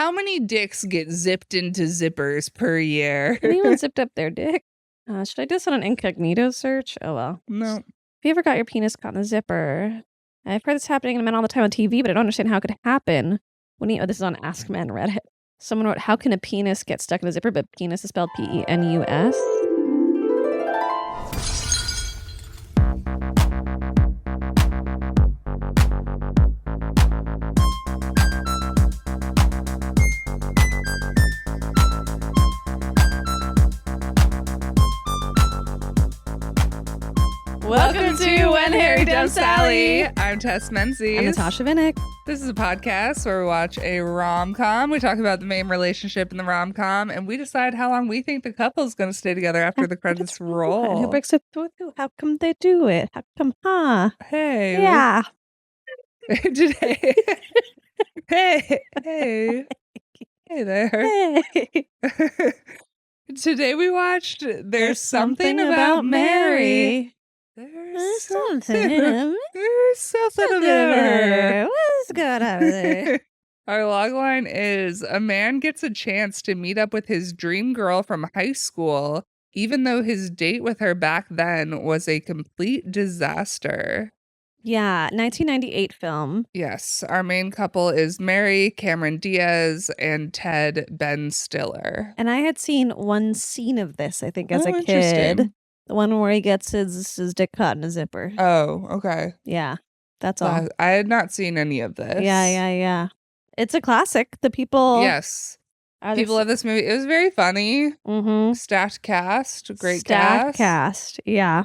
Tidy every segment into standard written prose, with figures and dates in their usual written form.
How many dicks get zipped into zippers per year? Anyone zipped up their dick? Should I do this on an incognito search? Oh, well. No. Have you ever got your penis caught in the zipper? I've heard this happening to men all the time on TV, but I don't understand how it could happen. This is on Ask Men Reddit. Someone wrote, how can a penis get stuck in a zipper, but penis is spelled P-E-N-U-S? Welcome to When Harry Dumped Sally. I'm Tess Menzies. I'm Natasha Vinnick. This is a podcast where we watch a rom-com. We talk about the main relationship in the rom-com, and we decide how long we think the couple's going to stay together after the credits roll. Who breaks it through? How come they do it? How come, huh? Hey. Yeah. Today. Hey there. Hey. Today we watched There's Something About Mary. There's something about her. What's going on there? Our logline is, a man gets a chance to meet up with his dream girl from high school, even though his date with her back then was a complete disaster. Yeah, 1998 film. Yes, our main couple is Mary, Cameron Diaz, and Ted Ben Stiller. And I had seen one scene of this, I think, as a interesting. kid. The one where he gets his dick caught in a zipper. Oh, okay. Yeah, that's all. I had not seen any of this. Yeah. It's a classic. The people... Yes. Are People love this movie. It was very funny. Mm-hmm. Stacked cast. Great Stacked cast. Yeah.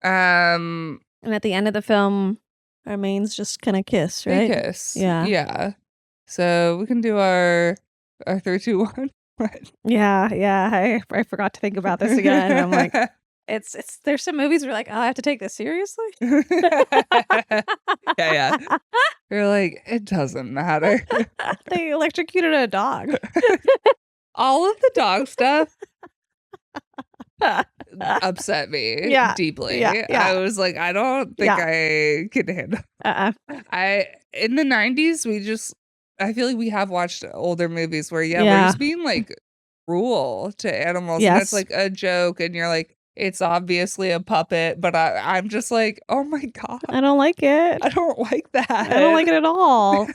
And at the end of the film, our mains just kind of kiss, they right? kiss. Yeah. Yeah. So we can do our 3, 2, 1. Yeah. I forgot to think about this again. I'm like, it's there's some movies where like, oh, I have to take this seriously. Yeah. You're like, it doesn't matter. They electrocuted a dog. All of the dog stuff upset me deeply. Yeah. I was like, I don't think I can handle. In the 90s, I feel like we have watched older movies where we're just being like cruel to animals. Yes. And it's like a joke, and you're like, it's obviously a puppet, but I'm just like, oh my God. I don't like it. I don't like that. I don't like it at all.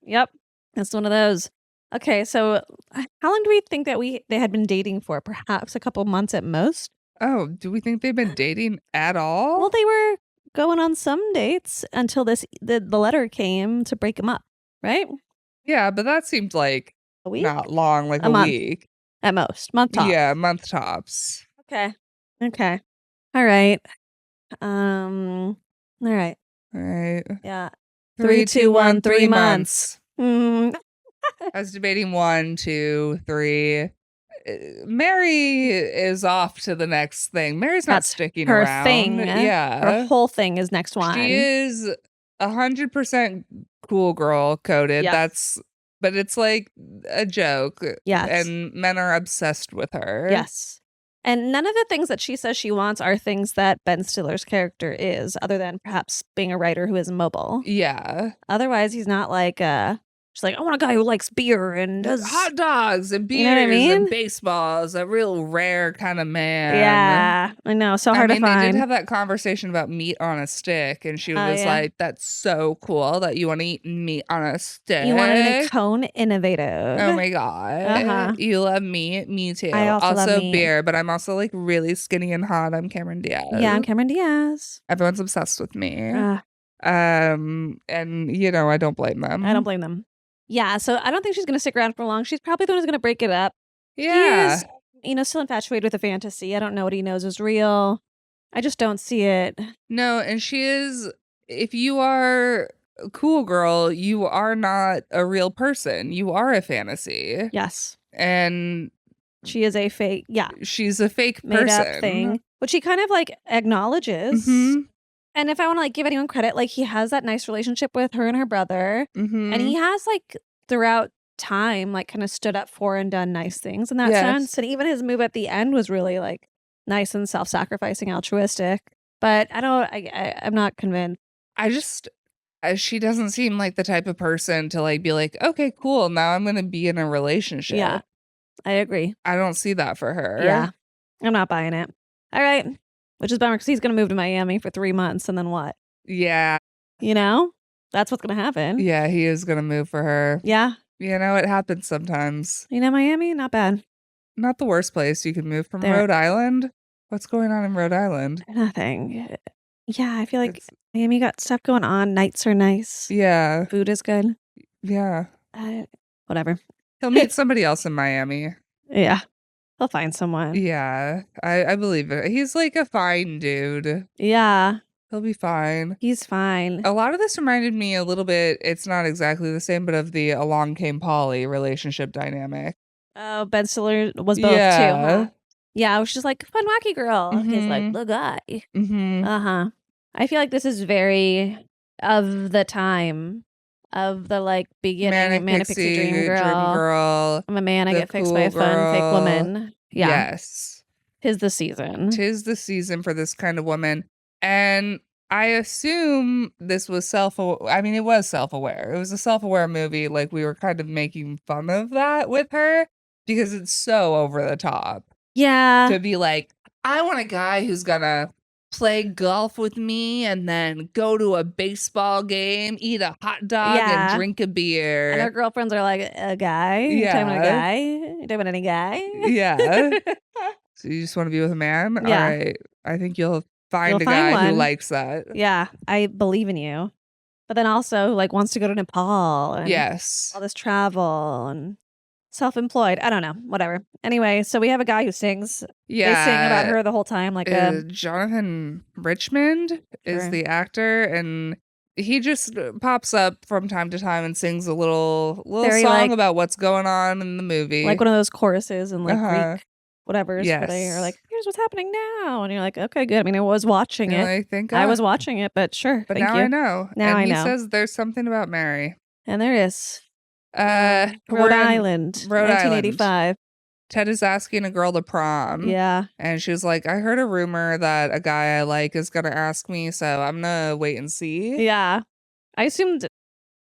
Yep. It's one of those. Okay, so how long do we think that they had been dating for? Perhaps a couple months at most? Oh, do we think they've been dating at all? Well, they were going on some dates until the letter came to break them up, right? Yeah, but that seemed like a week? Not long, like a month. week. At most. Month tops. Yeah, month tops. Okay. All right. All right. Yeah. 3, 2, 1, 3 months. Mm. I was debating 1, 2, 3. Mary is off to the next thing. Mary's not sticking her around. Thing. Yeah. Her whole thing is next one. She is 100% cool girl coded. Yes. But it's like a joke. Yes. And men are obsessed with her. Yes. And none of the things that she says she wants are things that Ben Stiller's character is, other than perhaps being a writer who is mobile. Yeah. Otherwise, he's not like she's like, I want a guy who likes beer and does hot dogs and beers, you know what I mean? And baseballs. A real rare kind of man. Yeah, I know. So hard to find. They did have that conversation about meat on a stick, and she was like, "That's so cool that you want to eat meat on a stick. You want a cone innovative. Oh my God, You love meat. Me too. I also love meat. Beer, but I'm also like really skinny and hot. I'm Cameron Diaz. Yeah, I'm Cameron Diaz. Everyone's obsessed with me. And I don't blame them. I don't blame them. Yeah, so I don't think she's going to stick around for long. She's probably the one who's going to break it up. Yeah. He is, still infatuated with a fantasy. I don't know what he knows is real. I just don't see it. No, and she is, if you are a cool girl, you are not a real person. You are a fantasy. Yes. And she is a fake, she's a fake made person. Up thing, which he kind of like acknowledges. Mm-hmm. And if I want to like give anyone credit, like he has that nice relationship with her and her brother. Mm-hmm. And he has like throughout time, like kind of stood up for and done nice things in that sense. And even his move at the end was really like nice and self-sacrificing, altruistic. But I'm not convinced. she doesn't seem like the type of person to like be like, okay, cool, now I'm gonna be in a relationship. Yeah, I agree. I don't see that for her. Yeah, I'm not buying it. All right, which is bummer because he's gonna move to Miami for 3 months and then what? Yeah. You know, that's what's gonna happen. Yeah, he is gonna move for her. Yeah. You know, it happens sometimes. You know, Miami, not bad. Not the worst place you can move from. Rhode Island? What's going on in Rhode Island? Nothing. Yeah, I feel like Miami got stuff going on. Nights are nice. Yeah. Food is good. Yeah. Whatever. He'll meet somebody else in Miami. Yeah. He'll find someone. Yeah. I believe it. He's like a fine dude. Yeah. He'll be fine. He's fine. A lot of this reminded me a little bit, it's not exactly the same, but of the Along Came Polly relationship dynamic. Oh, Ben Stiller was both too, huh? Yeah, I was just like, fun wacky girl. He's like, the guy. Uh-huh. I feel like this is very of the time of the like beginning Manic Pixie Dream Girl. I'm a man, I get fixed by a fun fake woman. Yeah. Yes. 'Tis the season. 'Tis the season for this kind of woman. And I assume this was it was self-aware. It was a self-aware movie. Like, we were kind of making fun of that with her because it's so over the top. Yeah. To be like, I want a guy who's gonna play golf with me and then go to a baseball game, eat a hot dog, and drink a beer. And her girlfriends are like, a guy? You talking about a guy? You talking about any guy? Yeah. So you just want to be with a man? Yeah. All right. I think you'll find a guy who likes that. Yeah, I believe in you. But then also like wants to go to Nepal and yes, all this travel and self-employed. I don't know, whatever. Anyway, so we have a guy who sings. Yeah, they sing about her the whole time. Like Jonathan Richmond is the actor, and he just pops up from time to time and sings a little song like, about what's going on in the movie, like one of those choruses and like Greek whatever's where they are like, here's what's happening now, and you're like, okay, good. I mean, I was watching it. I think I was watching it, but sure. But now I know. Now and I know. He says there's something about Mary, and there is. Rhode Island, 1985. Ted is asking a girl to prom. Yeah. And she was like, I heard a rumor that a guy I like is going to ask me, so I'm going to wait and see. Yeah. I assumed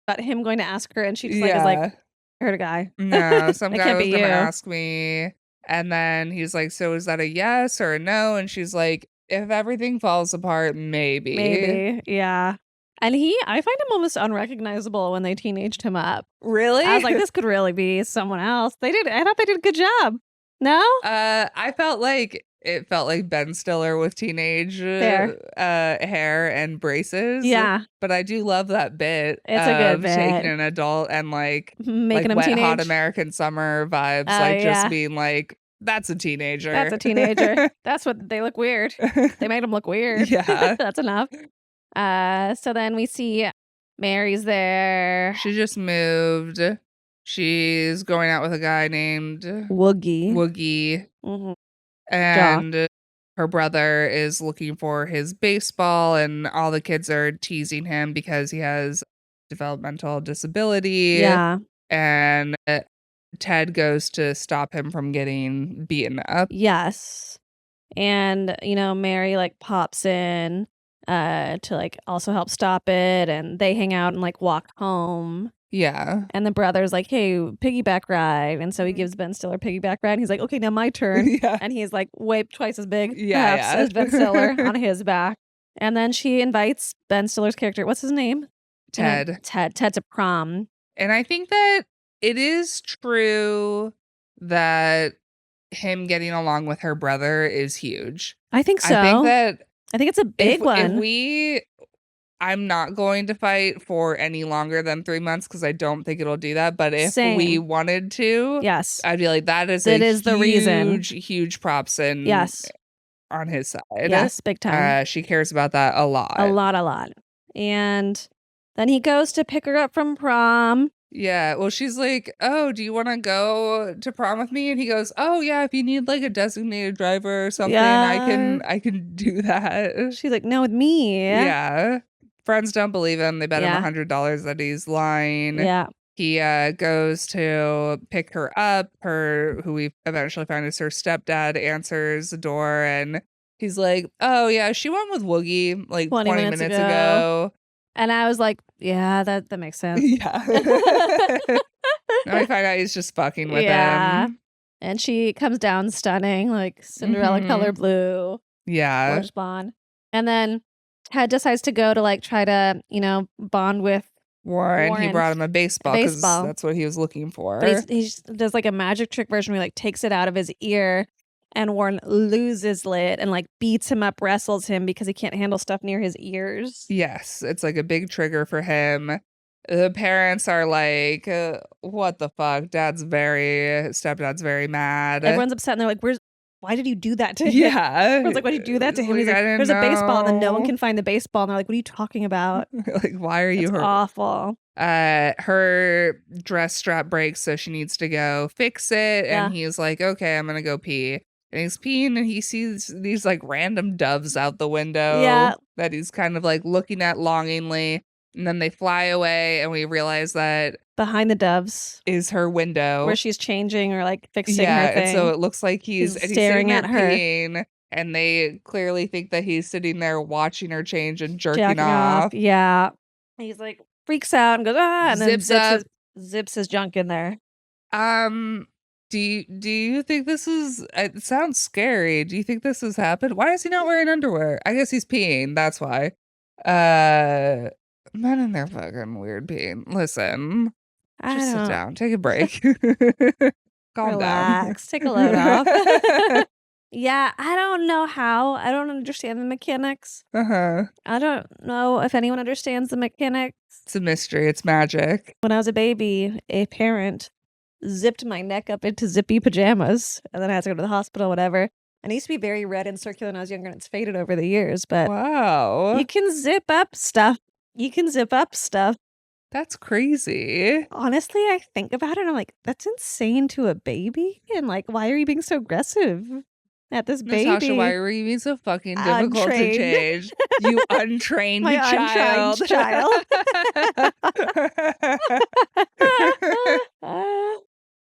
about him going to ask her, and she just like is like, I heard a guy. No, some guy was going to ask me. And then he's like, so is that a yes or a no? And she's like, if everything falls apart, maybe. Maybe, yeah. And I find him almost unrecognizable when they teenaged him up. Really? I was like, this could really be someone else. I thought they did a good job. No? I felt like it felt like Ben Stiller with teenage hair and braces. Yeah. But I do love that bit. It's a good bit. Taking an adult and like making him wet teenage. Hot American Summer vibes. Just being like, that's a teenager. That's a teenager. That's what they look weird. They made him look weird. Yeah. That's enough. So then we see Mary's there. She just moved. She's going out with a guy named Woogie. Mm-hmm. And her brother is looking for his baseball, and all the kids are teasing him because he has developmental disability. Yeah. And Ted goes to stop him from getting beaten up. Yes. And, Mary like pops in to like also help stop it, and they hang out and like walk home. Yeah. And the brother's like, hey, piggyback ride. And so he gives Ben Stiller piggyback ride. And he's like, okay, now my turn. Yeah. And he's like way twice as big as Ben Stiller on his back. And then she invites Ben Stiller's character. What's his name? Ted. Ted to prom. And I think that it is true that him getting along with her brother is huge. I think so. I think it's a big one. I'm not going to fight for any longer than 3 months because I don't think it'll do that. But if we wanted to, yes, I'd be like, that is the reason. Huge props on his side. Yes, big time. She cares about that a lot. A lot. And then he goes to pick her up from prom. Yeah, well, she's like, oh, do you want to go to prom with me? And he goes, oh, yeah, if you need like a designated driver or something, I can do that. She's like, no, with me. Yeah. Friends don't believe him. They bet him $100 that he's lying. Yeah. He goes to pick her up. Who we eventually find is her stepdad, answers the door, and he's like, oh, yeah, she went with Woogie like 20 minutes ago. And I was like, yeah, that makes sense. Yeah. Now I find out he's just fucking with him. And she comes down stunning, like Cinderella color blue. Yeah. Gorgeous blonde. And then Ted decides to go to like try to, bond with Warren. He brought him a baseball because that's what he was looking for. But he does like a magic trick version where he like takes it out of his ear, and Warren loses it and like beats him up, wrestles him because he can't handle stuff near his ears. Yes, it's like a big trigger for him. The parents are like, what the fuck? Stepdad's very mad. Everyone's upset and they're like, why did you do that to him? Yeah. Everyone's like, why did you do that to him? He's like, there's a baseball, and then no one can find the baseball. And they're like, what are you talking about? Like, why are you hurt? Awful. Her dress strap breaks, so she needs to go fix it. And he's like, okay, I'm gonna go pee. And he's peeing and he sees these like random doves out the window that he's kind of like looking at longingly. And then they fly away, and we realize that behind the doves is her window where she's changing or like fixing her thing. And so it looks like he's staring at her. Peeing, and they clearly think that he's sitting there watching her change and jerking off. Yeah. He's like freaks out and goes, and then zips his junk in there. Do you think this is? It sounds scary. Do you think this has happened? Why is he not wearing underwear? I guess he's peeing. That's why. Men in their fucking weird peeing. Listen, just sit down. Take a break. Calm down. Take a load off. Yeah, I don't know how. I don't understand the mechanics. I don't know if anyone understands the mechanics. It's a mystery. It's magic. When I was a baby, a parent zipped my neck up into zippy pajamas, and then I had to go to the hospital, whatever. And it used to be very red and circular when I was younger, and it's faded over the years. But wow, you can zip up stuff. That's crazy. Honestly, I think about it and I'm like, that's insane to a baby. And like, why are you being so aggressive at this baby? Natasha, why are you being so fucking difficult to change? You untrained child.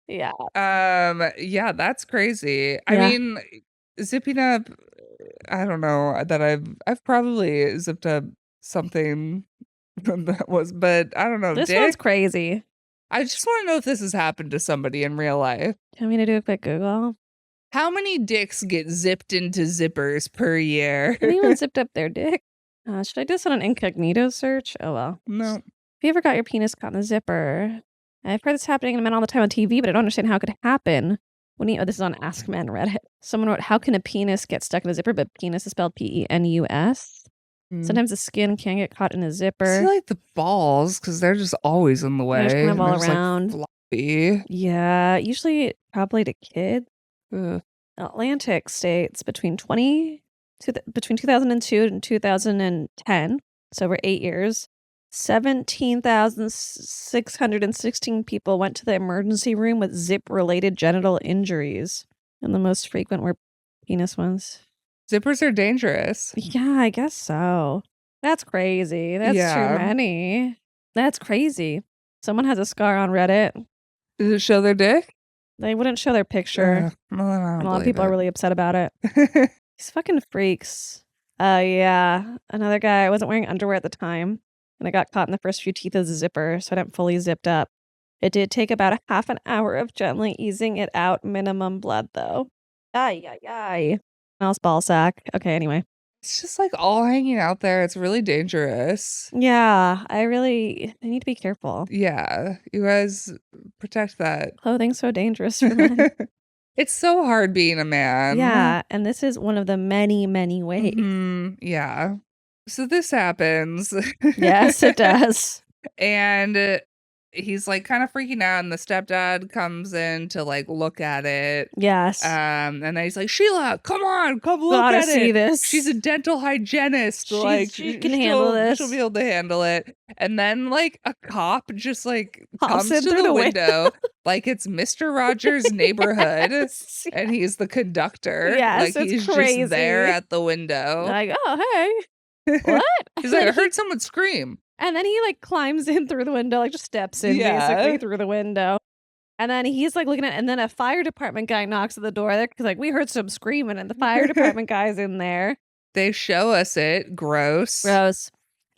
Yeah. Yeah, that's crazy. I mean, zipping up, I don't know that I've probably zipped up something that was, but I don't know. This one's crazy. I just want to know if this has happened to somebody in real life. Do you want me to do a quick Google? How many dicks get zipped into zippers per year? Anyone zipped up their dick? Should I do this on an incognito search? Oh well. No. Have you ever got your penis caught in the zipper? I've heard this happening to men all the time on TV, but I don't understand how it could happen. This is on Ask Men Reddit. Someone wrote, how can a penis get stuck in a zipper? But penis is spelled Penus. Sometimes the skin can get caught in a zipper. I like the balls because they're just always in the way. They're just kind of all around. Like, floppy. Yeah, usually probably to kids. Atlantic states between 2002 and 2010, so over 8 years, 17,616 people went to the emergency room with zip-related genital injuries, and the most frequent were penis ones. Zippers are dangerous. Yeah, I guess so. That's crazy. That's too many. That's crazy. Someone has a scar on Reddit. Does it show their dick? They wouldn't show their picture. And a lot of people are really upset about it. These fucking freaks. Yeah. Another guy, I wasn't wearing underwear at the time, and I got caught in the first few teeth of the zipper, so I didn't fully zipped up. It did take about a half an hour of gently easing it out. Minimum blood, though. Ay. Smells ball sack. Okay, anyway. It's just like all hanging out there. It's really dangerous. Yeah, I need to be careful. Yeah, you guys protect that. Clothing's so dangerous for men. It's so hard being a man. Yeah, and this is one of the many, many ways. Yeah. So this happens. Yes, it does. And he's like kind of freaking out, and the stepdad comes in to like look at it. Yes. And then he's like, Sheila, come look at it. See this. She's a dental hygienist. She can handle this. She'll be able to handle it. And then like a cop just like comes in to through the window like it's Mr. Rogers' Neighborhood. And he's the conductor. Yes, like he's crazy. Just there at the window. Like, oh hey. What? He's like, I heard someone scream. And then he like climbs in through the window, like just steps in basically through the window. And then he's like looking at, and then a fire department guy knocks at the door there because like we heard some screaming, and the fire department guy's in there. They show us it. Gross.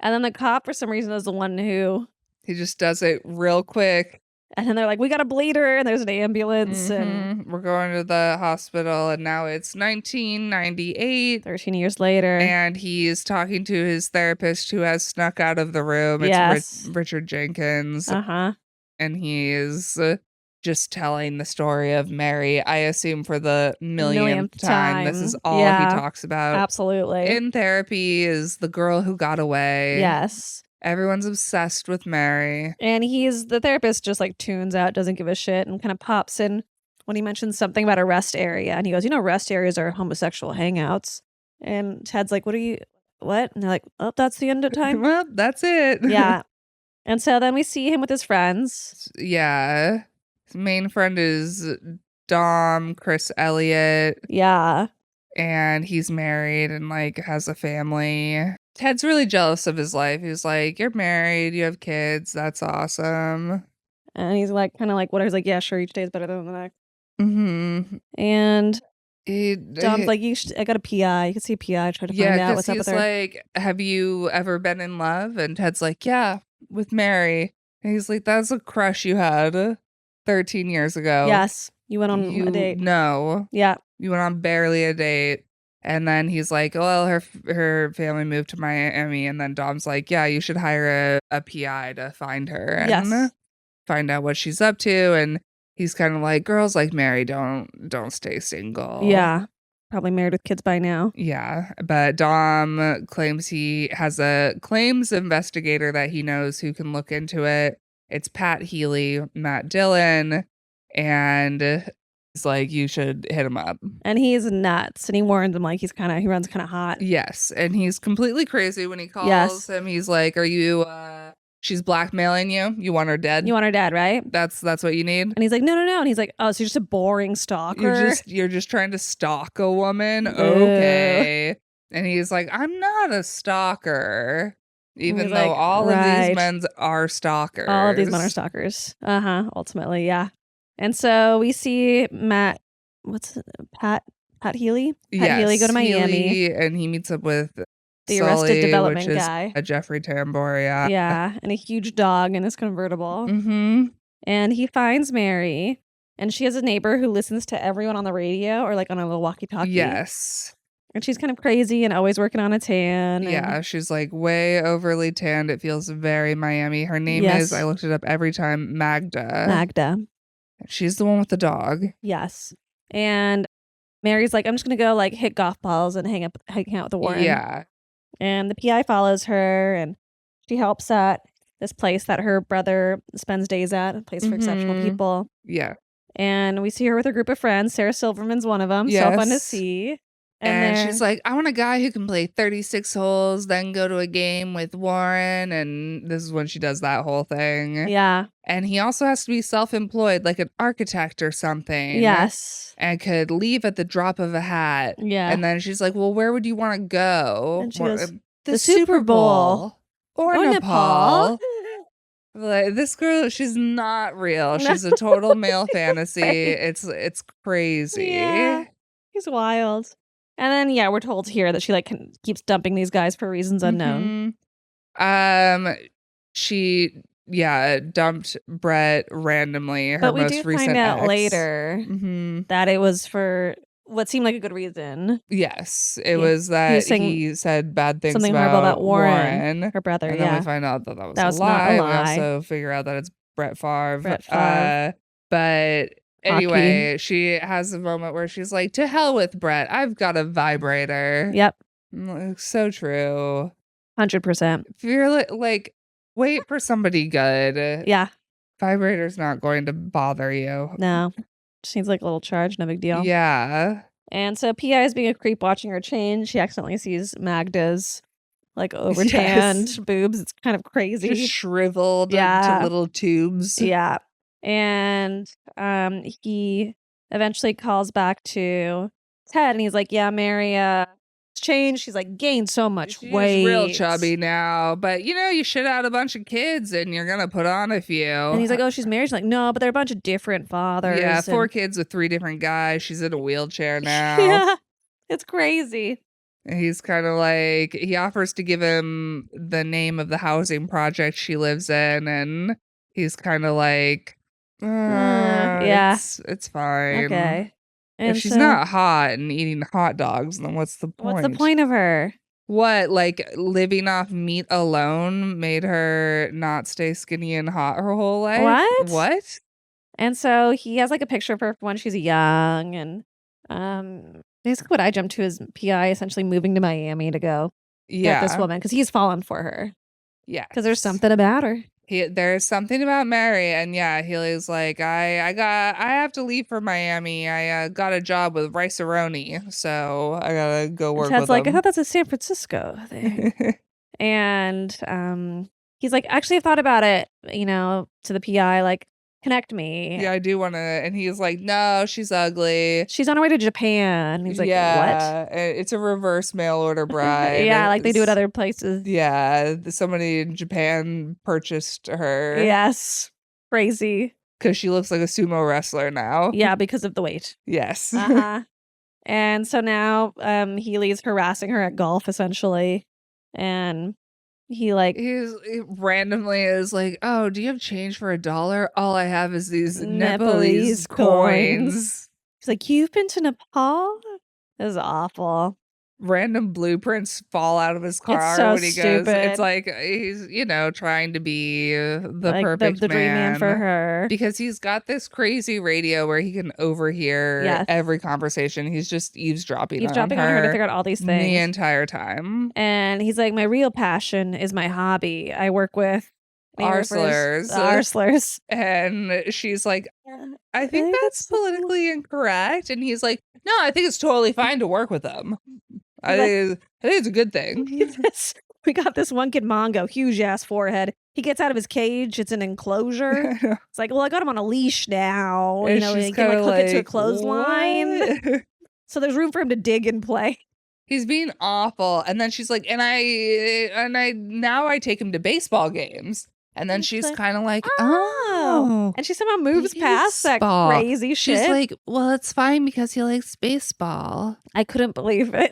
And then the cop, for some reason, is the one who... He just does it real quick. And then they're like, we got to bleed her, and there's an ambulance. And we're going to the hospital, and now it's 1998. 13 years later. And he's talking to his therapist who has snuck out of the room. Yes. It's Richard Jenkins. Uh-huh. And he is just telling the story of Mary, I assume for the millionth time. This is all he talks about. Absolutely. In therapy is the girl who got away. Yes. Everyone's obsessed with Mary. And the therapist just like tunes out, doesn't give a shit, and kind of pops in when he mentions something about a rest area. And he goes, rest areas are homosexual hangouts. And Ted's like, what? And they're like, oh, that's the end of time. Well, that's it. Yeah. And so then we see him with his friends. Yeah. His main friend is Dom, Chris Elliott. Yeah. And he's married and like has a family. Ted's really jealous of his life. He's like, you're married, you have kids, that's awesome. And he's like, kind of like, whatever. He's like, yeah, sure, each day is better than the next. Mm-hmm. And Dom's like, I got a PI. You can see a PI, try to find out what's up with her. He's like, have you ever been in love? And Ted's like, yeah, with Mary. And he's like, that's a crush you had 13 years ago. Yes. You went on a date. No. Yeah. You went on barely a date. And then he's like, well, her family moved to Miami. And then Dom's like, yeah, you should hire a PI to find her and find out what she's up to. And he's kind of like, girls like Mary don't stay single. Yeah. Probably married with kids by now. Yeah. But Dom claims he has a claims investigator that he knows who can look into it. It's Pat Healy, Matt Dillon, and he's like, you should hit him up. And he's nuts. And he warns him like he runs kind of hot. Yes. And he's completely crazy when he calls him. He's like, are you she's blackmailing you? You want her dead? You want her dead, right? That's what you need? And he's like, no. And he's like, oh, so you're just a boring stalker? You're just trying to stalk a woman? Okay. And he's like, I'm not a stalker. Even though all of these men are stalkers. All of these men are stalkers. Ultimately, yeah. And so we see Pat Healy? Pat Healy go to Miami. And he meets up with the Sully, Arrested Development which is guy. a Jeffrey Tambor, yeah. Yeah, and a huge dog in his convertible. Mm-hmm. And he finds Mary, and she has a neighbor who listens to everyone on the radio or like on a little walkie-talkie. Yes. And she's kind of crazy and always working on a tan. Yeah, she's like way overly tanned. It feels very Miami. Her name is, I looked it up every time, Magda. She's the one with the dog. Yes. And Mary's like, I'm just going to go like hit golf balls and hang out with the Warren. Yeah. And the PI follows her and she helps at this place that her brother spends days at, a place for exceptional people. Yeah. And we see her with a group of friends. Sarah Silverman's one of them. Yes. So fun to see. And she's like, I want a guy who can play 36 holes, then go to a game with Warren. And this is when she does that whole thing. Yeah. And he also has to be self-employed, like an architect or something. Yes. And could leave at the drop of a hat. Yeah. And then she's like, well, where would you want to go? And she goes, the Super Bowl. Or Nepal. Like, this girl, she's not real. No. She's a total male fantasy. It's crazy. Yeah. He's wild. And then, we're told here that she like keeps dumping these guys for reasons unknown. She dumped Brett randomly. Her but we most do recent find out ex. Later that it was for what seemed like a good reason. Yes, it was that he said bad things something horrible about Warren, her brother. And then we find out that was a lie. Not a lie. We also figure out that it's Brett Favre. But anyway, she has a moment where she's like, to hell with Brett. I've got a vibrator. Yep. So true. 100%. If you're like, wait for somebody good. Yeah. Vibrator's not going to bother you. No. Just needs like a little charge. No big deal. Yeah. And so PI is being a creep watching her change. She accidentally sees Magda's like overtanned boobs. It's kind of crazy. Just shriveled into little tubes. Yeah. And he eventually calls back to Ted and he's like, yeah, Mary changed. She's like gained so much weight. She's real chubby now. But you shit out a bunch of kids and you're gonna put on a few. And he's like, oh, she's married. She's like, no, but they're a bunch of different fathers. Yeah, 4 kids with 3 different guys. She's in a wheelchair now. Yeah. It's crazy. And he's kind of like, he offers to give him the name of the housing project she lives in, and he's kind of like, yeah, it's fine. okay. If she's not hot and eating hot dogs, then what's the point? What's the point of her? What, like living off meat alone made her not stay skinny and hot her whole life? What? And so he has like a picture of her when she's young, and basically what I jumped to is PI essentially moving to Miami to go get this woman because he's fallen for her. Yeah, because there's something about her. There's something about Mary, and yeah, Healy's like, I have to leave for Miami. I got a job with Rice-A-Roni, so I gotta go work with like, them. I thought that's in San Francisco thing. And he's like, actually, I thought about it, to the PI, like, connect me. Yeah, I do want to. And he's like, no, she's ugly. She's on her way to Japan. He's like, what? It's a reverse mail order bride. Yeah, like they do at other places. Yeah, somebody in Japan purchased her. Yes, crazy. Because she looks like a sumo wrestler now. Yeah, because of the weight. Yes. And so now Healy's harassing her at golf, essentially. And he randomly is like, oh, do you have change for $1? All I have is these Nepalese coins. He's like, you've been to Nepal? This is awful. Random blueprints fall out of his car when he goes. It's like he's, trying to be the perfect the dream man for her. Because he's got this crazy radio where he can overhear every conversation. He's just eavesdropping on her to figure out all these things the entire time. And he's like, my real passion is my hobby. I work with arslers. And she's like, I think that's politically incorrect. And he's like, no, I think it's totally fine to work with them. I think it's a good thing. We got this one kid, Mongo, huge ass forehead. He gets out of his cage. It's an enclosure. It's like, well, I got him on a leash now. And he can hook it to a clothesline. So there's room for him to dig and play. He's being awful. And then she's like, and I now I take him to baseball games. And then she's kind of like, oh. And she somehow moves past that crazy shit. She's like, well, it's fine because he likes baseball. I couldn't believe it.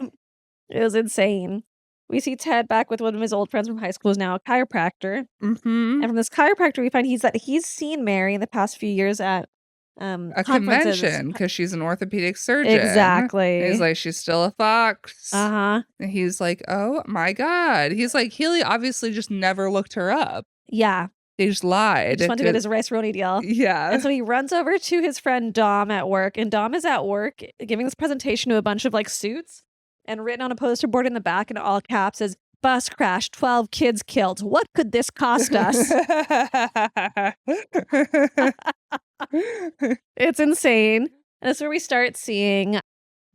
It was insane. We see Ted back with one of his old friends from high school, who's now a chiropractor. And from this chiropractor, we find he's seen Mary in the past few years at a convention because she's an orthopedic surgeon. Exactly. And he's like, she's still a fox. And he's like, oh my God. He's like, Healy obviously just never looked her up. Yeah. They just lied. He just wanted to get his Rice-A-Roni deal. Yeah. And so he runs over to his friend Dom at work, and Dom is at work giving this presentation to a bunch of like suits, and written on a poster board in the back in all caps is, bus crash, 12 kids killed. What could this cost us? It's insane. And that's where we start seeing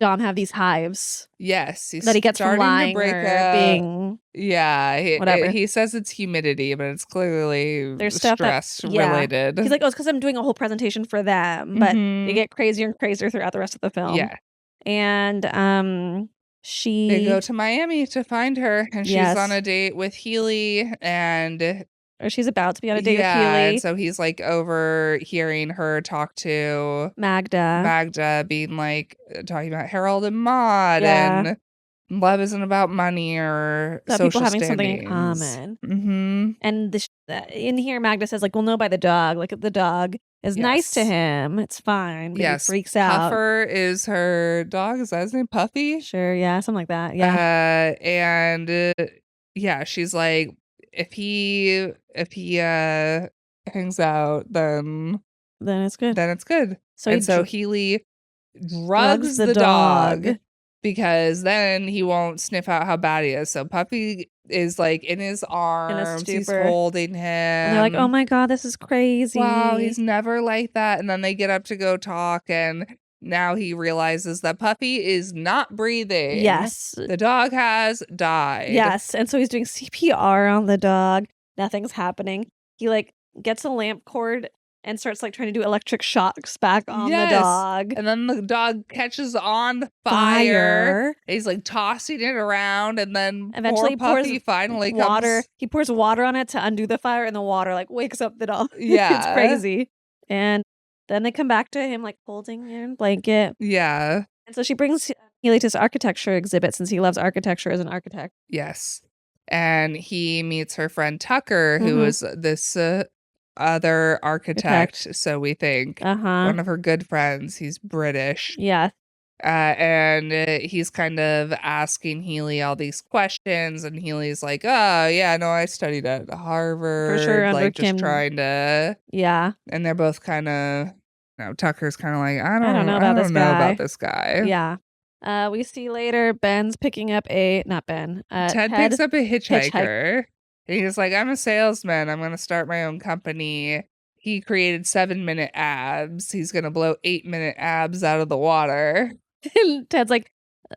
Dom have these hives. Yes. That he gets from lying or being... Yeah. Whatever. He says it's humidity, but it's clearly stress related. He's like, oh, it's because I'm doing a whole presentation for them. But they get crazier and crazier throughout the rest of the film. Yeah. And they go to Miami to find her. And she's on a date with Healy or she's about to be on a date with Healy. And so he's like overhearing her talk to Magda being like talking about Harold and Maude and love isn't about money or that social people having standings. Something in common. And in here, Magda says like, we'll know by the dog. Like the dog is nice to him. It's fine. But he freaks out. Puffer is her dog. Is that his name? Puffy? Sure. Yeah. Something like that. Yeah. She's like, if he hangs out, then it's good. So Healy drugs the dog because then he won't sniff out how bad he is. So Puppy is like in his arms, he's holding him. And they're like, oh my God, this is crazy. Wow, he's never like that. And then they get up to go talk, and now he realizes that Puffy is not breathing. Yes. The dog has died. Yes. And so he's doing CPR on the dog. Nothing's happening. He like gets a lamp cord and starts like trying to do electric shocks back on the dog. And then the dog catches on fire. He's like tossing it around, and then eventually Puffy finally water. He pours water on it to undo the fire, and the water like wakes up the dog. Yeah. It's crazy. And then they come back to him like holding him blanket. Yeah. And so she brings Healy to this architecture exhibit since he loves architecture as an architect. Yes. And he meets her friend Tucker, who is this other architect, so we think. One of her good friends. He's British. Yeah. And he's kind of asking Healy all these questions, and Healy's like, "Oh, yeah, no, I studied at Harvard." For sure, like just trying to. Yeah. And they're both kind of, Tucker's kind of like, I don't know about this guy. Yeah. We see later Ben's picking up not Ben. Ted picks up a hitchhiker. And he's like, I'm a salesman. I'm going to start my own company. He created 7-minute abs. He's going to blow 8-minute abs out of the water. Ted's like,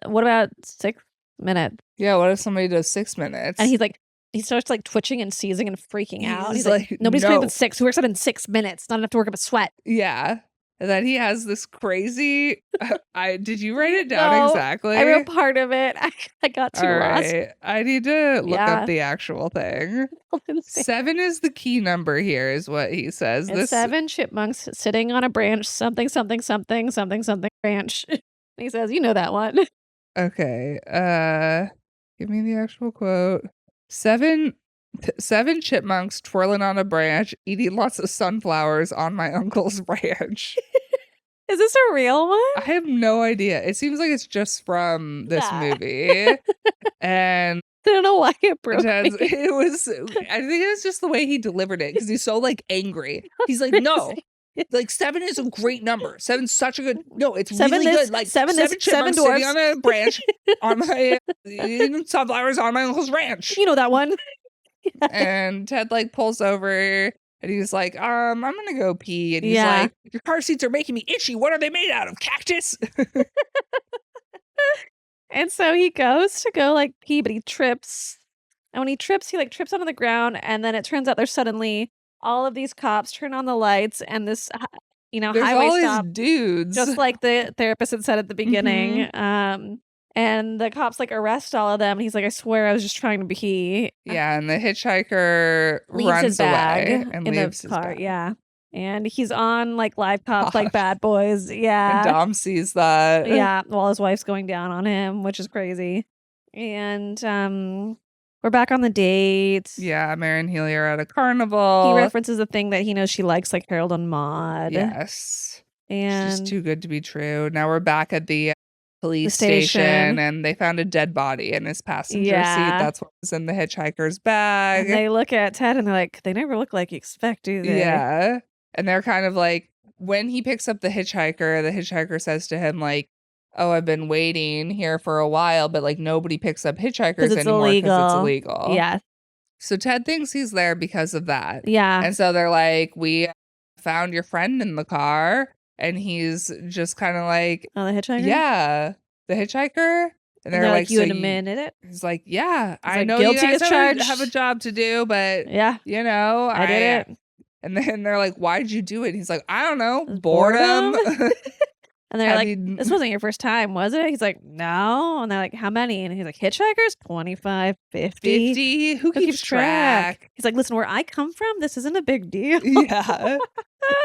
what about 6 minutes? Yeah, what if somebody does 6 minutes? And he's like, he starts like twitching and seizing and freaking out. He's like, nobody's coming up with 6. Who works up in 6 minutes? Not enough to work up a sweat. Yeah. And then he has this crazy. Did you write it down exactly? I wrote part of it. I got too lost. I need to look up the actual thing. 7 is the key number here, is what he says. It's 7 chipmunks sitting on a branch, something, something, something, something, something branch. And he says, you know that one. Okay. Give me the actual quote. 7 chipmunks twirling on a branch, eating lots of sunflowers on my uncle's ranch. Is this a real one? I have no idea. It seems like it's just from this movie. And I don't know why it broke me. I think it's just the way he delivered it, because he's so like angry. He's like, no. Like 7 is a great number. 7's such a good. No, it's 7 really good. Like 7 chipmunks sitting on a branch on my sunflowers on my uncle's ranch. You know that one. And Ted like pulls over and he's like, I'm gonna go pee. And he's like, your car seats are making me itchy. What are they made out of? Cactus? And so he goes to go like pee, but he trips. And when he trips, he like trips onto the ground. And then it turns out there's suddenly all of these cops turn on the lights and this, there's highway all stop. These dudes. Just like the therapist had said at the beginning. And the cops like arrest all of them. And he's like, I swear I was just trying to pee. Yeah. And the hitchhiker leaves runs his bag away and in leaves the his car. bag. Yeah. And he's on like live cops, like Bad Boys. Yeah. And Dom sees that. Yeah. While his wife's going down on him, which is crazy. And we're back on the date. Yeah. Mary and Healy are at a carnival. He references the thing that he knows she likes, like Harold and Maude. Yes. And it's just too good to be true. Now we're back at the police station, and they found a dead body in his passenger seat. That's what was in the hitchhiker's bag. And they look at Ted and they're like, they never look like you expect, do they? Yeah. And they're kind of like, when he picks up the hitchhiker says to him like, oh, I've been waiting here for a while, but like nobody picks up hitchhikers anymore because it's illegal. Yeah. So Ted thinks he's there because of that. Yeah. And so they're like, we found your friend in the car. And he's just kind of like, oh, the hitchhiker? Yeah, the hitchhiker. And they're like, you admitted it? He's like, yeah, I know guilty you guys as have a job to do, but yeah, I did it. And then they're like, why'd you do it? And he's like, I don't know, boredom. And they're like, this wasn't your first time, was it? He's like, no. And they're like, how many? And he's like, hitchhikers? 25, 50. Who keeps track? He's like, listen, where I come from, this isn't a big deal. Yeah.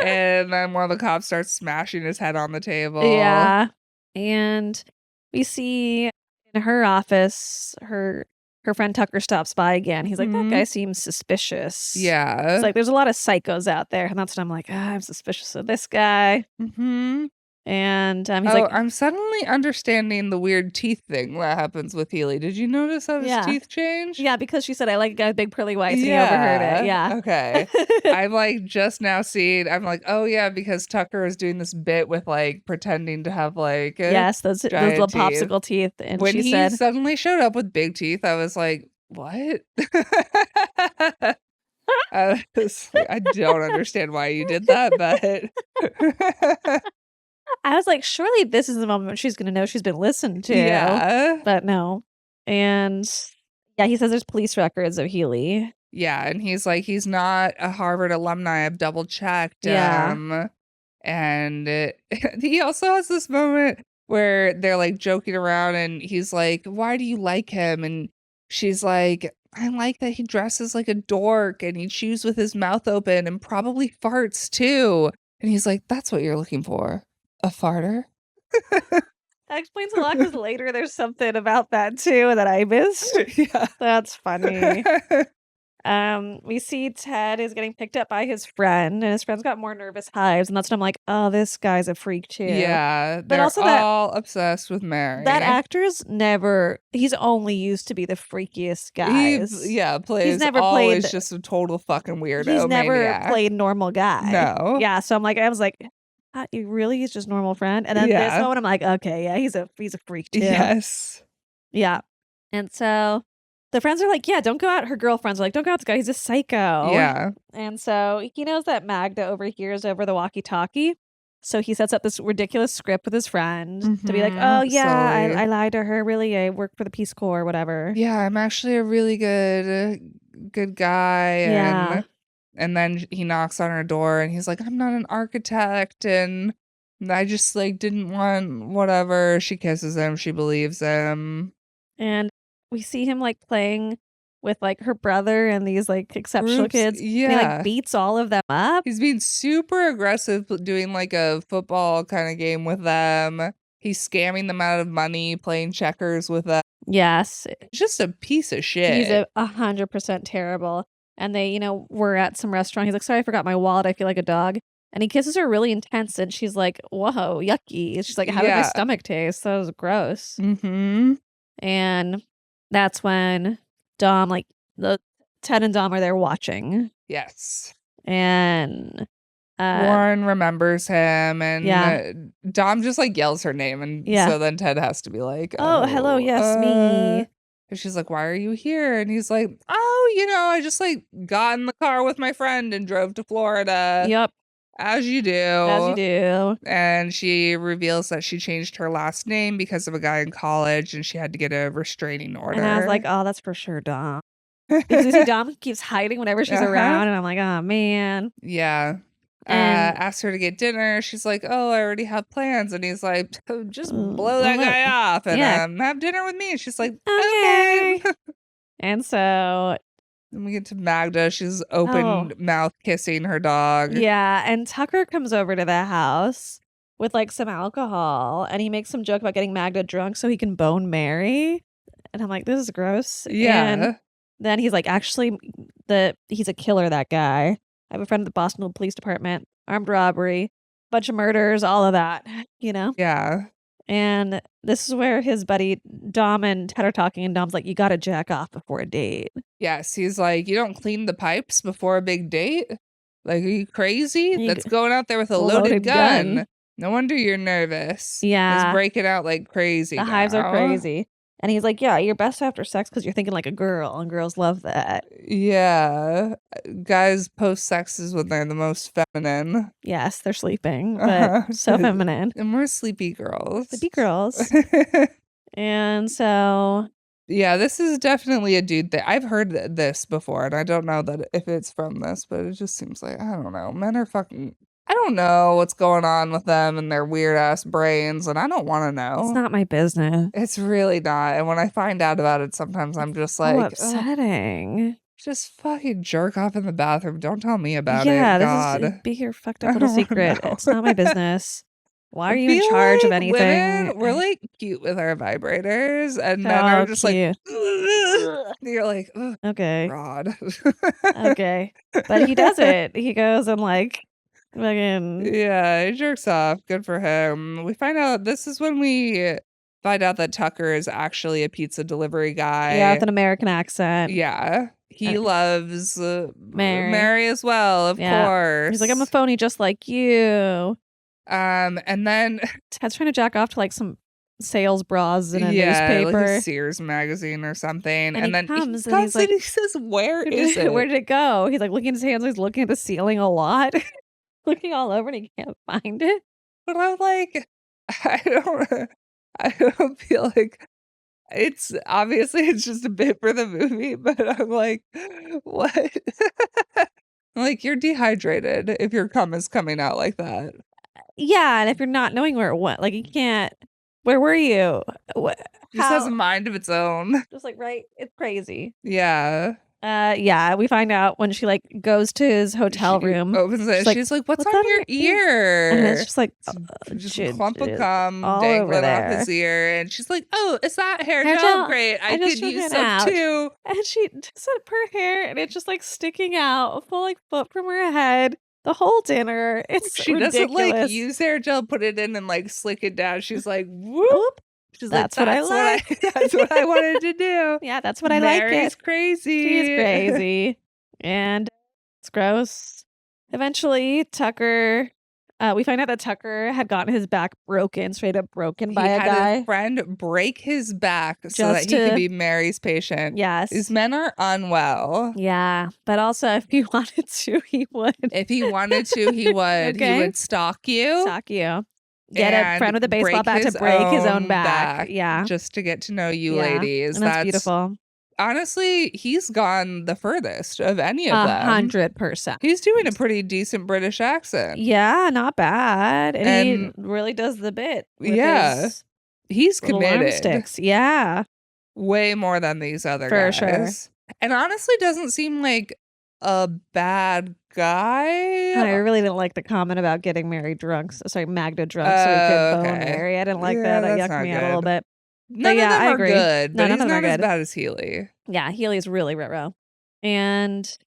And then one of the cops starts smashing his head on the table. Yeah. And we see in her office, her friend Tucker stops by again. He's like, that guy seems suspicious. Yeah. It's like, there's a lot of psychos out there. And that's when I'm like, I'm suspicious of this guy. Mm-hmm. And he's like, I'm suddenly understanding the weird teeth thing that happens with Healy. Did you notice how his teeth changed? Yeah, because she said, I like a guy with big pearly whites, and he overheard it. Yeah. Okay. I'm like just now seeing, I'm like, oh yeah, because Tucker is doing this bit with like pretending to have like yes, those little popsicle teeth. And when she said, suddenly showed up with big teeth, I was like, what? I don't understand why you did that, but I was like, surely this is the moment when she's going to know she's been listened to. Yeah. But no. And yeah, he says there's police records of Healy. Yeah. And he's like, he's not a Harvard alumni. I've double checked. Yeah. And he also has this moment where they're like joking around and he's like, why do you like him? And she's like, I like that he dresses like a dork and he chews with his mouth open and probably farts too. And he's like, that's what you're looking for. A farter? That explains a lot because later there's something about that too that I missed. Yeah. That's funny. We see Ted is getting picked up by his friend, and his friend's got more nervous hives, and that's when I'm like, oh, this guy's a freak too. Yeah, But they're also all obsessed with Mary. that actor's he's only used to be the freakiest guys. He plays never always played- just a total fucking weirdo He's never maniac. played normal guy. No. Yeah, so I was like, you really? He's just normal friend? And then this Yeah. one, I'm like, okay, yeah, he's a freak too. Yes. Yeah. And so the friends are like, yeah, don't go out. Her girlfriends are like, don't go out with this guy. He's a psycho. Yeah. And so he knows that Magda overhears over the walkie-talkie. So he sets up this ridiculous script with his friend to be like, oh, yeah, Slowly. I lied to her. Really, I work for the Peace Corps or whatever. Yeah, I'm actually a really good guy. Yeah. And then he knocks on her door and he's like, I'm not an architect. And I just like didn't want whatever. She kisses him. She believes him. And we see him like playing with like her brother and these like exceptional kids. Yeah. And he like beats all of them up. He's being super aggressive, doing like a football kind of game with them. He's scamming them out of money, playing checkers with them. Yes. He's just a piece of shit. He's 100% terrible. And they, were at some restaurant. He's like, sorry, I forgot my wallet. I feel like a dog. And he kisses her really intense. And she's like, whoa, yucky. She's like, how did my stomach taste? That was gross. Mm-hmm. And that's when Dom, like, Ted and Dom are there watching. Yes. And Warren remembers him. And Dom just like yells her name. And so then Ted has to be like, oh hello, yes, me. And she's like, why are you here? And he's like, oh, I just like got in the car with my friend and drove to Florida. Yep. As you do. As you do. And she reveals that she changed her last name because of a guy in college and she had to get a restraining order. And I was like, oh, that's for sure Dom. Because you see Dom keeps hiding whenever she's around. And I'm like, oh, man. Yeah. Asks her to get dinner. She's like, oh, I already have plans. And he's like, just blow that guy off and have dinner with me. And she's like, okay. And so then we get to Magda. She's open mouth kissing her dog. Yeah. And Tucker comes over to the house with like some alcohol. And he makes some joke about getting Magda drunk so he can bone Mary. And I'm like, this is gross. Yeah. And then he's like, actually, he's a killer, that guy. I have a friend at the Boston Police Department, armed robbery, bunch of murders, all of that, Yeah. And this is where his buddy Dom and Ted are talking, and Dom's like, you gotta jack off before a date. Yes, he's like, you don't clean the pipes before a big date? Like, are you crazy? That's going out there with a loaded gun. No wonder you're nervous. Yeah. He's breaking out like crazy. The hives are crazy. And he's like, yeah, you're best after sex because you're thinking like a girl, and girls love that. Yeah. Guys post-sex is when they're the most feminine. Yes, they're sleeping, but so feminine. And we're sleepy girls. Sleepy girls. And so... Yeah, this is definitely a dude thing. I've heard this before, and I don't know that if it's from this, but it just seems like, I don't know. Men are fucking... I don't know what's going on with them and their weird ass brains, and I don't want to know. It's not my business. It's really not. And when I find out about it, sometimes I'm just like, upsetting. Just fucking jerk off in the bathroom. Don't tell me about it. Yeah, this is be your fucked up little secret. It's not my business. Why are you in charge of anything? Women, we're like cute with our vibrators, and men are just like, you're like, okay, God. Okay, but he does it. He goes and like. Yeah, he jerks off. Good for him. We find out this is when we find out that Tucker is actually a pizza delivery guy. Yeah, with an American accent. Yeah. He loves Mary as well, of course. He's like, I'm a phony just like you. And then Ted's trying to jack off to like some sales bras in a newspaper. Like a Sears magazine or something. And then comes he and he's like, he says, where is it? Where did it go? He's like looking at his hands, he's looking at the ceiling a lot. Looking all over and he can't find it. But I'm like, I don't feel like it's just a bit for the movie, but I'm like, what? Like, you're dehydrated if your cum is coming out like that. Yeah, and if you're not knowing where it went, like you can't. Where were you? Just has a mind of its own. Just like, right? It's crazy. Yeah. Yeah, we find out when she like goes to his hotel room. Opens it. She's like, "What's on your ear?" And it's just like just a clump of cum all dangling over off his ear, and she's like, "Oh, is that hair Hair gel? gel? Great, I just could took use it some out." too." And she takes up her hair, and it's just like sticking out a full like foot from her head the whole dinner. It's She ridiculous. doesn't like use hair gel, put it in, and like slick it down. She's like, "Whoop." Whoop. She's That's what I like. That's what I wanted to do. Yeah, that's what I like. Mary's crazy. She's crazy, and it's gross. Eventually, Tucker. We find out that Tucker had gotten his back broken, straight up broken by a guy. His friend break his back so that he could be Mary's patient. Yes, these men are unwell. Yeah, but also if he wanted to, he would. If he wanted to, he would. Okay. He would stalk you. Stalk you. Get a friend with a baseball bat to break his own back. Yeah. Just to get to know you ladies. And that's beautiful. Honestly, he's gone the furthest of any of them. 100%. He's doing a pretty decent British accent. Yeah, not bad. And he really does the bit. With he's committed. Sticks. Yeah. Way more than these other For guys. sure. And honestly doesn't seem like a bad guy. I really didn't like the comment about getting Mary drunk. Sorry, Magda drunk so he could bone Mary. I didn't like that. That yucked me out a little bit. None of them are good, but he's not as good. bad as Healy. Yeah, Healy's really ruh-roh. And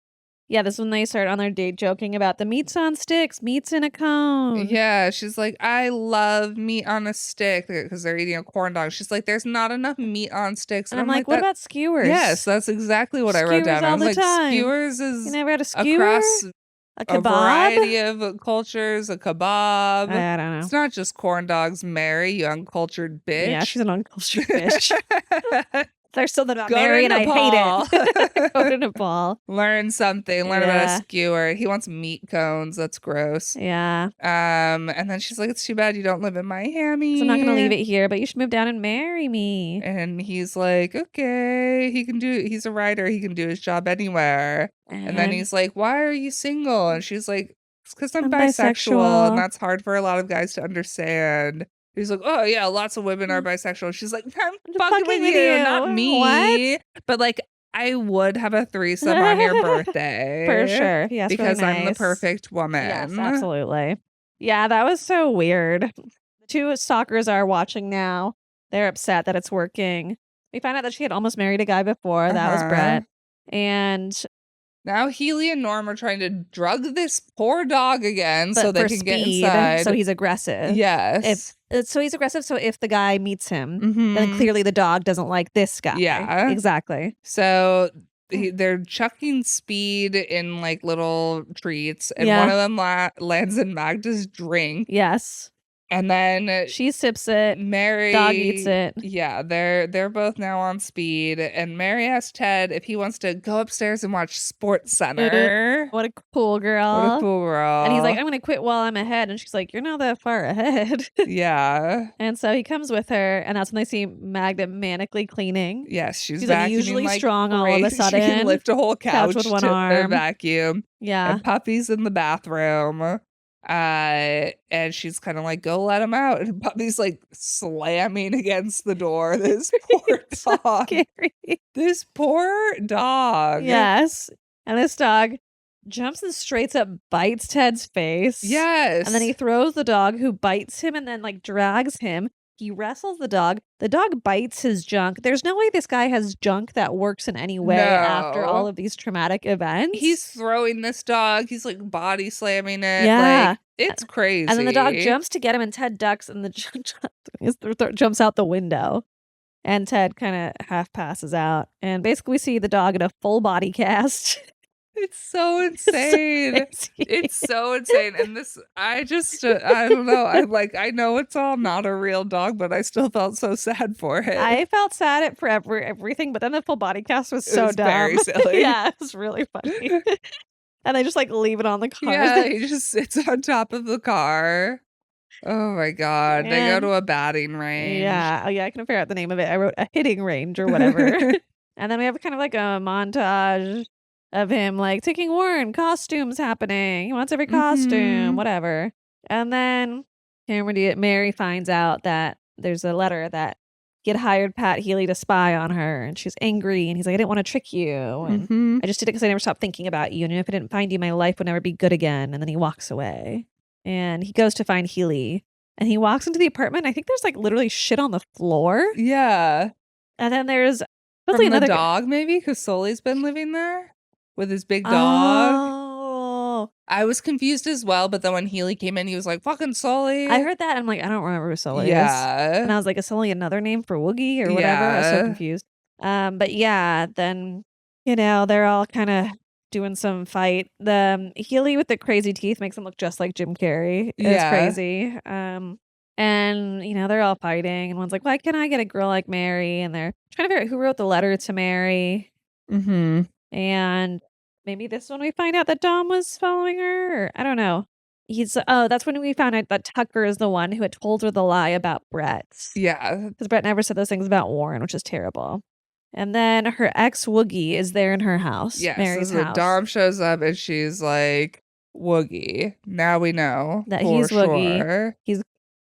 yeah, this is when they start on their date joking about the meats on sticks, meats in a cone. Yeah, she's like, I love meat on a stick because they're eating a corn dog. She's like, there's not enough meat on sticks. And I'm like, what about skewers? Yes, that's exactly what I wrote down. I was like, skewers is you never had a skewer? Across a kebab? A variety of cultures, a kebab. I don't know. It's not just corn dogs, Mary, you uncultured bitch. Yeah, she's an uncultured bitch. There's something about Go Mary and Nepal. I hate it. Go to Nepal. Learn something. Learn about a skewer. He wants meat cones. That's gross. Yeah. And then she's like, it's too bad you don't live in Miami. So I'm not going to leave it here, but you should move down and marry me. And he's like, okay, he's a writer. He can do his job anywhere. And then he's like, why are you single? And she's like, it's because I'm bisexual. And that's hard for a lot of guys to understand. He's like, oh yeah, lots of women are bisexual. She's like, I'm fucking with you, not me. What? But like, I would have a threesome on your birthday. For sure. Yes, because really I'm the perfect woman. Yes, absolutely. Yeah, that was so weird. The two stalkers are watching now. They're upset that it's working. We found out that she had almost married a guy before. That was Brett. And now Healy and Norm are trying to drug this poor dog again so they can get inside. So he's aggressive. Yes. So he's aggressive. So if the guy meets him, then clearly the dog doesn't like this guy. Yeah. Exactly. So they're chucking speed in like little treats, and one of them lands in Magda's drink. Yes. And then she sips it. Mary dog eats it. Yeah, they're both now on speed. And Mary asks Ted if he wants to go upstairs and watch Sports Center. What a cool girl. What a cool girl. And he's like, I'm gonna quit while I'm ahead. And she's like, you're not that far ahead. Yeah. And so he comes with her, and that's when they see Magda manically cleaning. Yes, she's unusually like strong all of a sudden. She can lift a whole couch with one to arm. Vacuum. Yeah. And Puppy's in the bathroom. And she's kind of like, go let him out. And Puppy's like slamming against the door. This poor dog. Scary. This poor dog. Yes. And this dog jumps and straight up bites Ted's face. Yes. And then he throws the dog, who bites him and then like drags him. He wrestles the dog. The dog bites his junk. There's no way this guy has junk that works in any way after all of these traumatic events. He's throwing this dog. He's like body slamming it. Yeah. Like, it's crazy. And then the dog jumps to get him, and Ted ducks, and the jumps out the window. And Ted kind of half passes out. And basically we see the dog in a full body cast. It's so insane. It's so insane. And this, I don't know. I know it's all not a real dog, but I still felt so sad for it. I felt sad for everything, but then the full body cast was so dumb. Very silly. Yeah, it was really funny. And they just like leave it on the car. Yeah, he just sits on top of the car. Oh my God. They go to a batting range. Yeah. Oh yeah, I can figure out the name of it. I wrote a hitting range or whatever. And then we have kind of like a montage of him like taking Warren, costumes happening. He wants every costume, whatever. And then Mary finds out that there's a letter that he had hired Pat Healy to spy on her, and she's angry, and he's like, I didn't want to trick you, and I just did it because I never stopped thinking about you, and if I didn't find you, my life would never be good again. And then he walks away, and he goes to find Healy, and he walks into the apartment. I think there's like literally shit on the floor. Yeah. And then there's from another dog, maybe, because Sully's been living there with his big dog. Oh, I was confused as well, but then when Healy came in, he was like, fucking Sully. I heard that. I'm like, I don't remember who Sully is. Yeah. And I was like, is Sully another name for Woogie or whatever? I was so confused. But yeah, then, you know, they're all kind of doing some fight. The Healy with the crazy teeth makes him look just like Jim Carrey. It's crazy. And, you know, they're all fighting. And one's like, why can't I get a girl like Mary? And they're trying to figure out who wrote the letter to Mary. And maybe this one we find out that Dom was following her. Or, I don't know. That's when we found out that Tucker is the one who had told her the lie about Brett. Yeah. Because Brett never said those things about Warren, which is terrible. And then her ex Woogie is there in her house. Yes. Mary's house. Dom shows up and she's like, Woogie. Now we know that he's Woogie. He's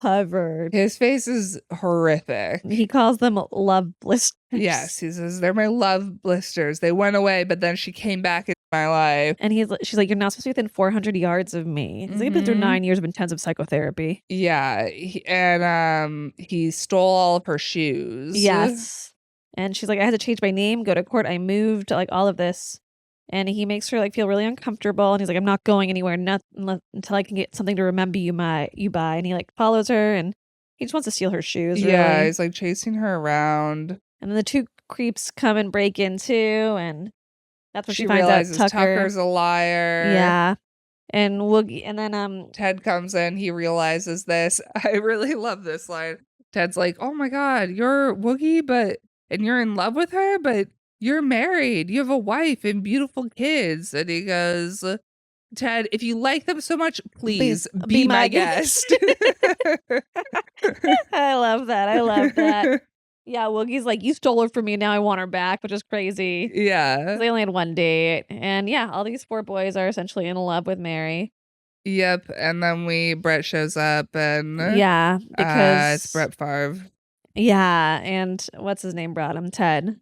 covered. His face is horrific. He calls them love blisters. Yes, he says they're my love blisters. They went away, but then she came back into my life. And she's like, you're not supposed to be within 400 yards of me. He's like, I've been through 9 years of intensive psychotherapy. Yeah, and he stole all of her shoes. Yes, and she's like, I had to change my name, go to court. I moved, like all of this. And he makes her like feel really uncomfortable. And he's like, I'm not going anywhere until I can get something to remember you by. And he like follows her and he just wants to steal her shoes. Really. Yeah, he's like chasing her around. And then the two creeps come and break in too. And that's when she finds realizes out Tucker's a liar. Yeah. And Woogie, and then Ted comes in. He realizes this. I really love this line. Ted's like, oh my God, you're Woogie, and you're in love with her, but you're married. You have a wife and beautiful kids. And he goes, Ted, if you like them so much, please be my guest. I love that. Yeah, Woogie's like, you stole her from me. Now I want her back, which is crazy. Yeah. They only had one date. And yeah, all these 4 boys are essentially in love with Mary. Yep. And then Brett shows up and yeah, because it's Brett Favre. Yeah. And what's his name brought him? Ted.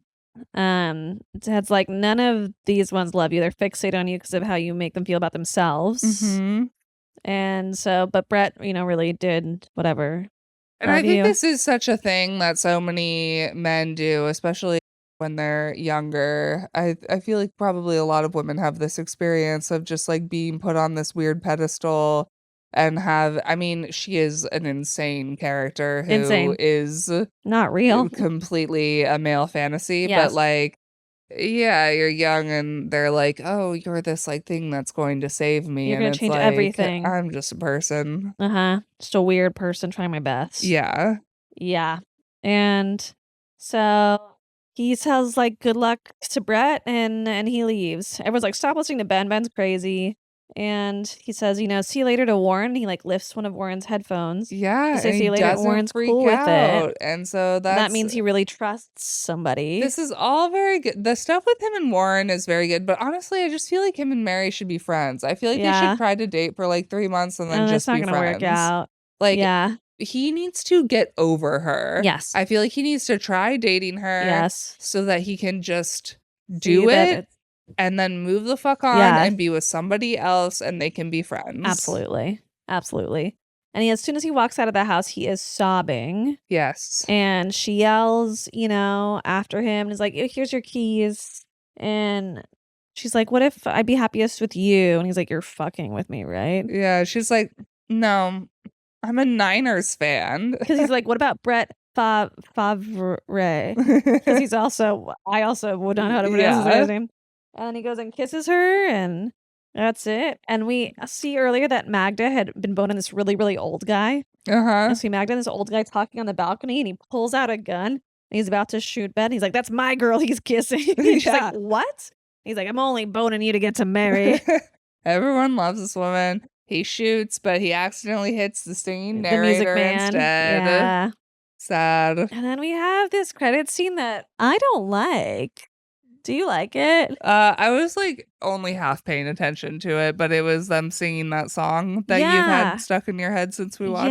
Ted's like, none of these ones love you. They're fixated on you because of how you make them feel about themselves. And so, but Brett, you know, really did whatever. And I think this is such a thing that so many men do, especially when they're younger. I feel like probably a lot of women have this experience of just like being put on this weird pedestal and she is an insane character who is not real, completely a male fantasy, but like, yeah, you're young and they're like, oh, you're this like thing that's going to save me. You're and gonna it's change like, everything. I'm just a person. Just a weird person trying my best. Yeah. And so he says like good luck to Brett and he leaves. Everyone's like, stop listening to Ben. Ben's crazy. And he says, you know, see you later to Warren. He like lifts one of Warren's headphones. Yeah. He says, see you later. Warren's cool with it. And so that means he really trusts somebody. This is all very good. The stuff with him and Warren is very good. But honestly, I just feel like him and Mary should be friends. I feel like they should try to date for like 3 months and then just be friends. It's not going to work out. Like, he needs to get over her. Yes. I feel like he needs to try dating her. Yes. So that he can just do it. And then move the fuck on and be with somebody else and they can be friends. Absolutely. And as soon as he walks out of the house, he is sobbing. Yes. And she yells, you know, after him and is like, here's your keys. And she's like, what if I'd be happiest with you? And he's like, you're fucking with me, right? Yeah. She's like, no, I'm a Niners fan. Because he's like, what about Brett Favre? Because I also would not know how to pronounce his name. And he goes and kisses her, and that's it. And we see earlier that Magda had been boning this really, really old guy. And see Magda and this old guy talking on the balcony, and he pulls out a gun, and he's about to shoot Ben. He's like, that's my girl he's kissing. She's like, what? He's like, I'm only boning you to get to Mary. Everyone loves this woman. He shoots, but he accidentally hits the singing narrator instead. Yeah. Sad. And then we have this credit scene that I don't like. Do you like it? I was like only half paying attention to it, but it was them singing that song that you've had stuck in your head since we watched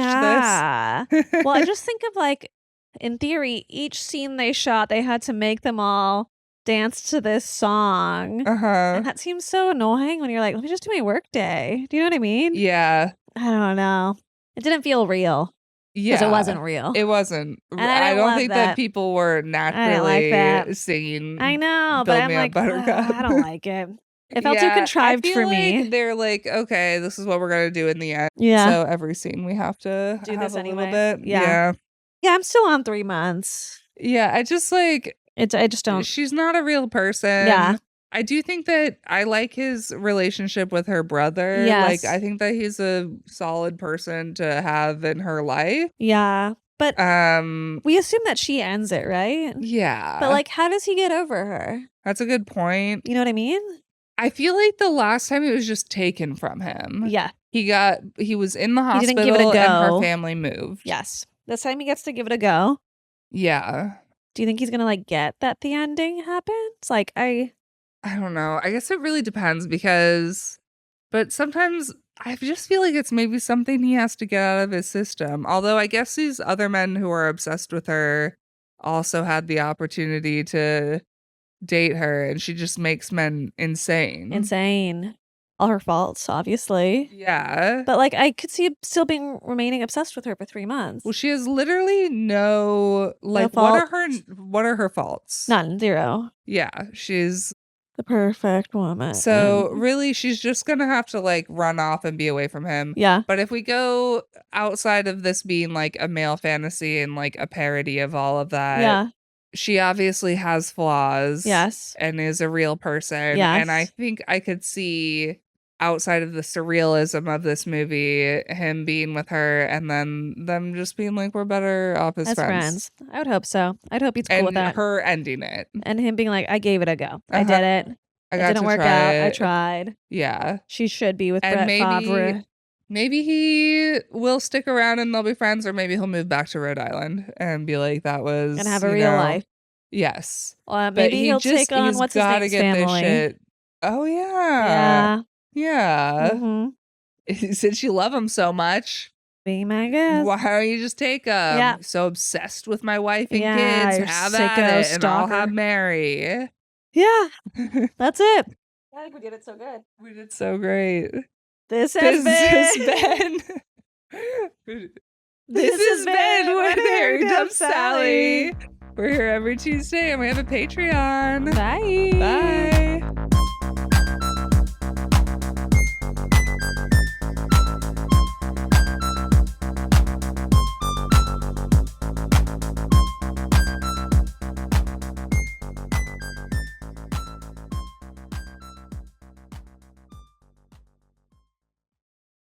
this. Well, I just think of like in theory, each scene they shot, they had to make them all dance to this song. And that seems so annoying when you're like, let me just do my work day. Do you know what I mean? Yeah. I don't know. It didn't feel real. Yeah. Because it wasn't real. It wasn't. And I don't think that. that people were naturally singing. I know, but I'm like, I don't like it. It felt too contrived for me. They're like, okay, this is what we're gonna do in the end. Yeah. So every scene we have to do have this a anyway. little bit. Yeah. Yeah, I'm still on 3 months. Yeah, I just like I just don't. She's not a real person. Yeah. I do think that I like his relationship with her brother. Yes. Like, I think that he's a solid person to have in her life. Yeah. But we assume that she ends it, right? Yeah. But like, how does he get over her? That's a good point. You know what I mean? I feel like the last time it was just taken from him. Yeah. He was in the hospital didn't give it a go. And her family moved. Yes. This time he gets to give it a go. Yeah. Do you think he's gonna like get that the ending happens? Like I don't know. I guess it really depends but sometimes I just feel like it's maybe something he has to get out of his system. Although I guess these other men who are obsessed with her also had the opportunity to date her, and she just makes men insane. Insane. All her faults, obviously. Yeah. But like I could see him still remaining obsessed with her for 3 months. Well, she has literally no what are her faults? None. 0. Yeah. She's the perfect woman. So really she's just gonna have to like run off and be away from him. Yeah. But if we go outside of this being like a male fantasy and like a parody of all of that, yeah, she obviously has flaws. Yes. And is a real person. Yes. And I think I could see outside of the surrealism of this movie, him being with her and then them just being like, we're better off as friends. I would hope so. I'd hope he's cool with that. And her ending it. And him being like, I gave it a go. I did it. It didn't work out. I tried. Yeah. She should be with Brett Favre. Maybe he will stick around and they'll be friends, or maybe he'll move back to Rhode Island and be like, that was... And have a real life. Yes. Maybe he'll take on what's his name's family. This shit. Oh, yeah. Yeah. Yeah. Mm-hmm. Since you love him so much, be my guest. Why don't you just take him? Yeah. So obsessed with my wife and kids. Have at it, and I'll have Mary. Yeah. That's it. I think we did it so good. We did so great. This has been With Harry Dump Sally. We're here every Tuesday and we have a Patreon. Bye.